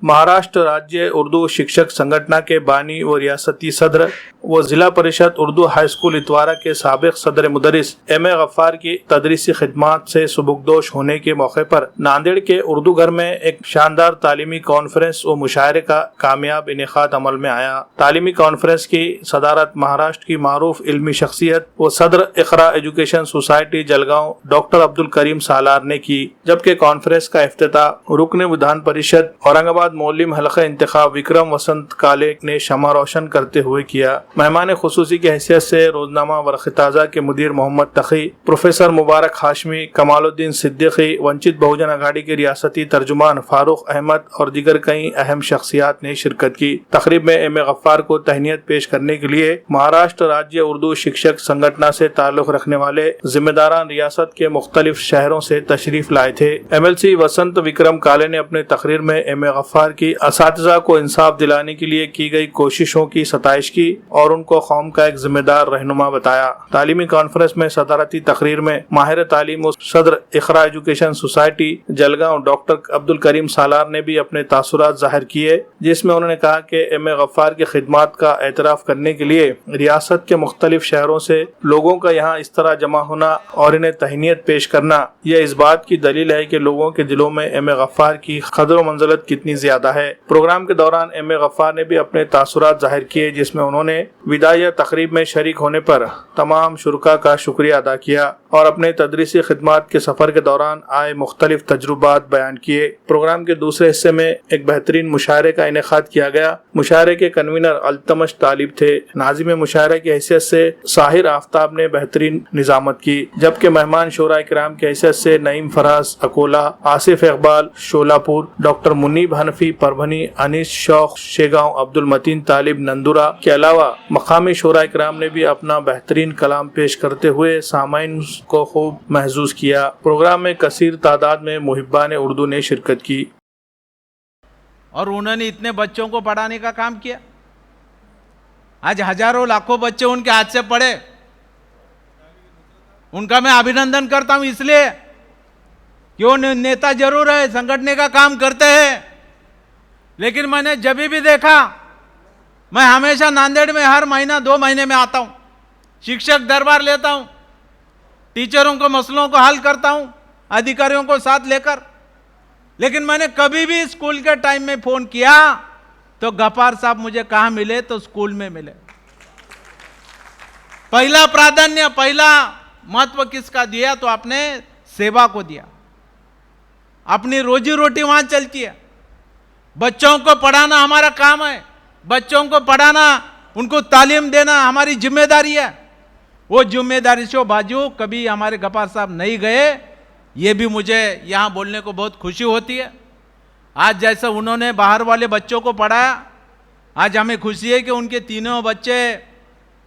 महाराष्ट्र राज्य उर्दू शिक्षक संगठन के बानी व रियासती सदर व जिला परिषद उर्दू हाई स्कूल इतवारा के साबिक सदर मुदरिस एम ए गफ्फार की तदरीसी खिदमात से सुबुकदोश होने के मौके पर नांदेड़ के उर्दू घर में एक शानदार तालीमी कॉन्फ्रेंस व मुशायरे का कामयाब इनेकाद अमल में आया। तालीमी कॉन्फ्रेंस की सदारत महाराष्ट्र की मारूफ इल्मी शख्सियत व सदर Iqra education society Jalgaon doctor Abdul Karim Salar ने की, जबकि कॉन्फ्रेंस का इफ्तिताह रुकन विधान परिषद औरंगाबाद मौलिम हल्का इंतखाब विक्रम वसंत काले ने शमा रोशन करते हुए किया। मेहमान खुसूसी की हैसियत से रोजनामा वर्क़ ताज़ा के मुदीर मोहम्मद तकी, प्रोफेसर मुबारक हाशमी, कमालुद्दीन सिद्दीकी, वंचित बहुजन अघाड़ी के रियासती तर्जुमान फारूक अहमद और दीगर कई अहम शख्सियात ने शिरकत की। तकरीब में एम ए गफ्फार को तहनीत पेश करने के लिए महाराष्ट्र राज्य उर्दू शिक्षक संगठन से ताल्लुक रखने वाले जिम्मेदारान रियासत के मुख्तलिफ शहरों से तशरीफ लाए थे। MLC वसंत विक्रम काले ने अपने तकरीर में एम ए गफ्फार की असातिज़ा को इंसाफ दिलाने के लिए की गई कोशिशों की सताइश की और उनको कौम का एक जिम्मेदार रहनुमा बताया। तालीमी कॉन्फ्रेंस में सदारती तकरीर में माहिर तालीम सदर Iqra education society Jalgaon doctor Abdul Karim Salar ने भी अपने तासुरात जाहिर किए, जिसमें उन्होंने कहा कि एम ए गफ्फार की खिदमात का एतराफ़ करने के लिए रियासत के मुख्तलिफ शहरों से लोगों का यहाँ इस तरह जमा होना और इन्हें तहनीत पेश करना यह इस बात की दलील है कि लोगों के दिलों में एम ए गफ्फार की कदर व मंज़लत कितनी ज्यादा है। प्रोग्राम के दौरान एम ए गफ्फार ने भी अपने तासुरात जाहिर किए, जिसमें उन्होंने विदाई तकरीब में शरीक होने पर तमाम शुरका का शुक्रिया अदा किया और अपने तदरीसी खिदमात के सफर के दौरान आए मुख्तलिफ तजुर्बात बयान किए। प्रोग्राम के दूसरे हिस्से में एक बेहतरीन मुशायरे का इनेकाद किया गया। मुशायरे के कन्वीनर अल्तमश तालिब थे। नाज़िम मुशायरे की हैसियत से साहिर आफ्ताब ने बेहतरीन निजामत की, जबकि मेहमान शोरा इकराम की हैसियत से नईम फराज अकोला, आसिफ इकबाल शोलापुर, डॉक्टर मुनीब हनफी परभनी, अनीस शौक शेगांव, अब्दुल मतीन तालिब नंदुरा के अलावा मकामी शोरा इकराम ने भी अपना बेहतरीन कलाम पेश करते हुए सामाइन को खूब महसूस किया। प्रोग्राम में कसीर तादाद में मुहिब्बान उर्दू ने शिरकत की और उन्होंने इतने बच्चों को पढ़ाने का काम किया। आज हजारों लाखों बच्चे उनके हाथ से पढ़े, उनका मैं अभिनंदन करता हूं, इसलिए कि वो नेता जरूर है, संगठन का काम करते हैं, लेकिन मैंने जब भी देखा, मैं हमेशा नांदेड़ में हर महीना 2 महीने में आता हूं, शिक्षक दरबार लेता हूं, टीचरों को मसलों को हल करता हूं, अधिकारियों को साथ लेकर, लेकिन मैंने कभी भी स्कूल के टाइम में फोन किया तो गफ्फार साहब मुझे कहां मिले, तो स्कूल में मिले। पहला प्राधान्य, पहला महत्व किसका दिया, तो आपने सेवा को दिया। अपनी रोजी रोटी वहां चलती है। बच्चों को पढ़ाना हमारा काम है, बच्चों को पढ़ाना, उनको तालीम देना हमारी जिम्मेदारी है। वो जिम्मेदारी से बाजू कभी हमारे गफ्फार साहब नहीं गए, ये भी मुझे यहाँ बोलने को बहुत खुशी होती है। आज जैसे उन्होंने बाहर वाले बच्चों को पढ़ाया, आज हमें खुशी है कि उनके तीनों बच्चे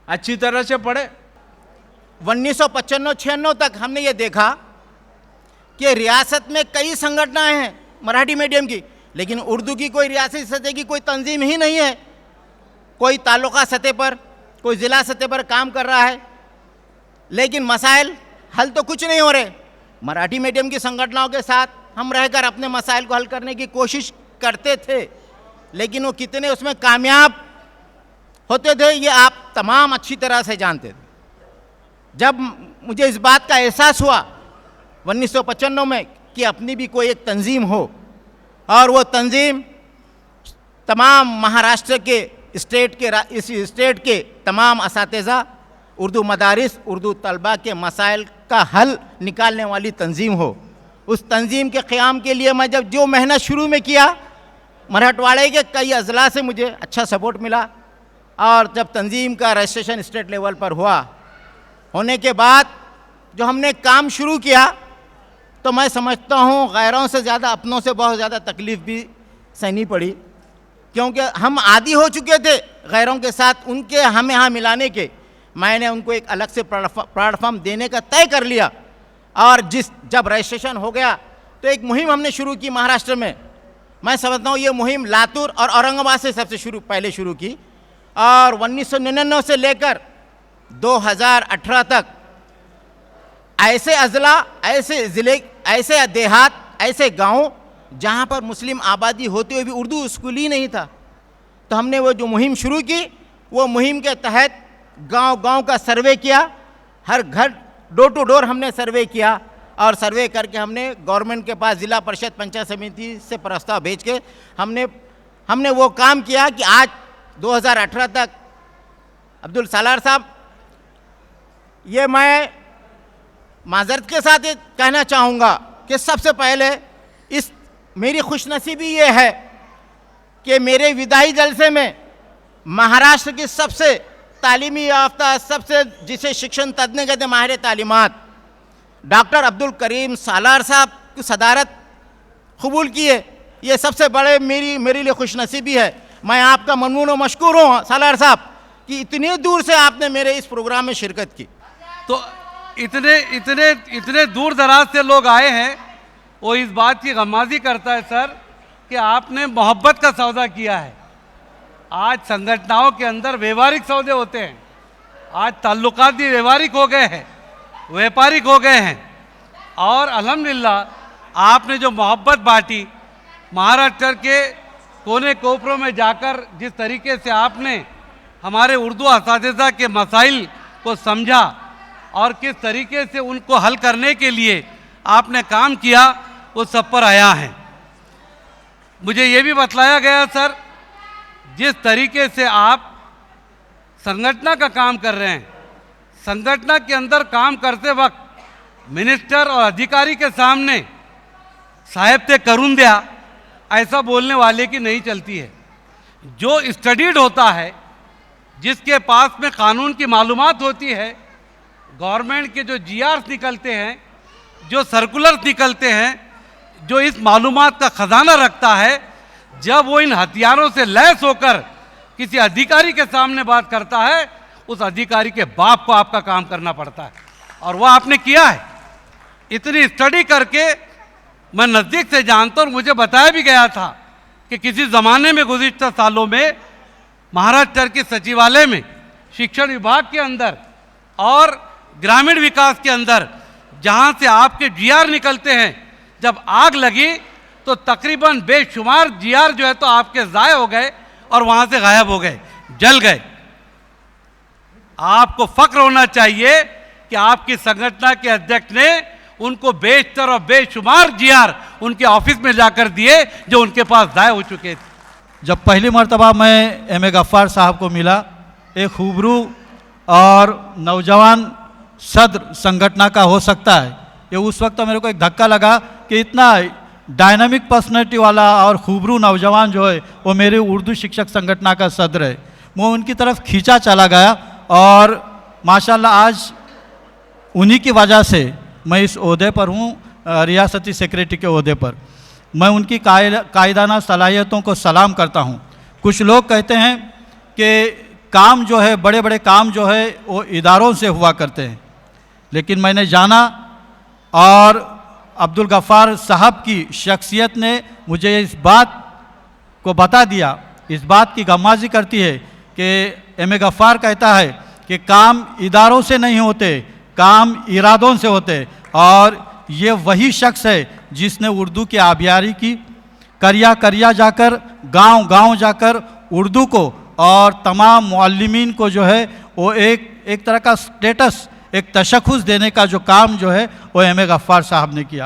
अच्छी तरह से पढ़े। 1995-96 तक हमने ये देखा कि रियासत में कई संगठनें हैं मराठी मीडियम की, लेकिन उर्दू की कोई रियासती सतह की कोई तंजीम ही नहीं है। कोई तालुका सतह पर, कोई ज़िला सतह पर काम कर रहा है, लेकिन मसाइल हल तो कुछ नहीं हो रहे। मराठी मीडियम की संगठनों के साथ हम रहकर अपने मसाइल को हल करने की कोशिश करते थे, लेकिन वो कितने उसमें कामयाब होते थे ये आप तमाम अच्छी तरह से जानते थे। जब मुझे इस बात का एहसास हुआ 1995 में कि अपनी भी कोई एक तंजीम हो, और वो तंजीम तमाम महाराष्ट्र के इस स्टेट के तमाम असातिज़ा, उर्दू मदारिस, उर्दू तलबा के मसाइल का हल निकालने वाली तंजीम हो, उस तंजीम के क़याम के लिए मैं जब जो मेहनत शुरू में किया, मराठवाड़े के कई अजला से मुझे अच्छा सपोर्ट मिला, और जब तंजीम का रजिस्ट्रेशन स्टेट लेवल पर होने के बाद जो हमने काम शुरू किया, तो मैं समझता हूँ गैरों से ज़्यादा अपनों से बहुत ज़्यादा तकलीफ़ भी सहनी पड़ी, क्योंकि हम आदी हो चुके थे गैरों के साथ उनके हमें यहाँ मिलाने के। मैंने उनको एक अलग से प्लेटफॉर्म देने का तय कर लिया, और जब रजिस्ट्रेशन हो गया तो एक मुहिम हमने शुरू की महाराष्ट्र में। मैं समझता हूँ ये मुहिम लातूर और औरंगाबाद से सबसे पहले शुरू की, और 1999 से लेकर 2018 तक ऐसे अजला, ऐसे ज़िले, ऐसे देहात, ऐसे गाँव जहाँ पर मुस्लिम आबादी होते हुए भी उर्दू स्कूल ही नहीं था। तो हमने वो जो मुहिम शुरू की, वो मुहिम के तहत गांव-गांव का सर्वे किया, हर घर डोर टू डोर हमने सर्वे किया और सर्वे करके हमने गवर्नमेंट के पास जिला परिषद पंचायत समिति से प्रस्ताव भेज के हमने वो काम किया कि आज 2018 तक अब्दुल सालार साहब, ये मैं माजरत के साथ ये कहना चाहूँगा कि सबसे पहले इस मेरी खुशनसीबी ये है कि मेरे विदाई जलसे में महाराष्ट्र की सबसे तालीमी याफ्ता, सबसे जिसे शिक्षण तज्ञ कहते हैं, माहिर तालीमात, डॉक्टर अब्दुल करीम सालार साहब की सदारत कबूल की है। ये सबसे बड़े मेरे लिए खुशनसीबी है। मैं आपका ममनून और मशकूर हूँ सालार साहब कि इतनी दूर से आपने मेरे इस प्रोग्राम में शिरकत की। तो इतने दूर दराज से लोग आए हैं, वो इस बात की गमाजी करता है सर कि आपने मोहब्बत का सौदा किया है। आज संगठनों के अंदर व्यवहारिक सौदे होते हैं, आज ताल्लुकात भी व्यवहारिक हो गए हैं, व्यापारिक हो गए हैं। और अल्हम्दुलिल्लाह आपने जो मोहब्बत बांटी, महाराष्ट्र के कोने कोपरों में जाकर जिस तरीके से आपने हमारे उर्दू असातिज़ा के मसाइल को समझा और किस तरीके से उनको हल करने के लिए आपने काम किया, वो सब पर आया है। मुझे ये भी बतलाया गया सर, जिस तरीके से आप संगठन का काम कर रहे हैं, संगठन के अंदर काम करते वक्त मिनिस्टर और अधिकारी के सामने साहेब ते करून दिया ऐसा बोलने वाले की नहीं चलती है। जो स्टडीड होता है, जिसके पास में कानून की मालूमात होती है, गवर्नमेंट के जो जीआर्स निकलते हैं, जो सर्कुलर्स निकलते हैं, जो इस मालूमात का खजाना रखता है, जब वो इन हथियारों से लैस होकर किसी अधिकारी के सामने बात करता है, उस अधिकारी के बाप को आपका काम करना पड़ता है। और वह आपने किया है। इतनी स्टडी करके मैं नज़दीक से जानता हूँ, मुझे बताया भी गया था कि किसी ज़माने में गुज़िश्ता सालों में महाराष्ट्र के सचिवालय में, शिक्षण विभाग के अंदर और ग्रामीण विकास के अंदर जहाँ से आपके जीआर निकलते हैं, जब आग लगी तो तकरीबन बेशुमार जीआर जो है तो आपके ज़ाय हो गए और वहाँ से गायब हो गए, जल गए। आपको फक्र होना चाहिए कि आपकी संगठन के अध्यक्ष ने उनको बेशतर और बेशुमार जीआर उनके ऑफिस में जाकर दिए जो उनके पास ज़ाय हो चुके थे। जब पहली मर्तबा मैं एम ए गफ्फार साहब को मिला, एक खूबरू और नौजवान सदर संगठन का हो सकता है, ये उस वक्त तो मेरे को एक धक्का लगा कि इतना डायनामिक पर्सनैलिटी वाला और खूबरू नौजवान जो है वो मेरे उर्दू शिक्षक संगठन का सदर है। मैं उनकी तरफ खींचा चला गया और माशाल्लाह आज उन्हीं की वजह से मैं इस ओहदे पर हूँ, रियासती सेक्रेटरी के ओहदे पर। मैं उनकी कायदाना सलाहियतों को सलाम करता हूँ। कुछ लोग कहते हैं कि काम जो है, बड़े बड़े काम जो है वो इदारों से हुआ करते हैं, लेकिन मैंने जाना और अब्दुल गफ्फार साहब की शख्सियत ने मुझे इस बात को बता दिया, इस बात की गमाजी करती है कि एम ए गफ्फार कहता है कि काम इदारों से नहीं होते, काम इरादों से होते। और ये वही शख्स है जिसने उर्दू की आबियारी की, करिया जाकर गांव जाकर उर्दू को और तमाम मुअल्लिमीन को जो है वो एक तरह का स्टेटस, एक तशख़्ख़ुस देने का जो काम जो है वो एम ए गफ्फार साहब ने किया।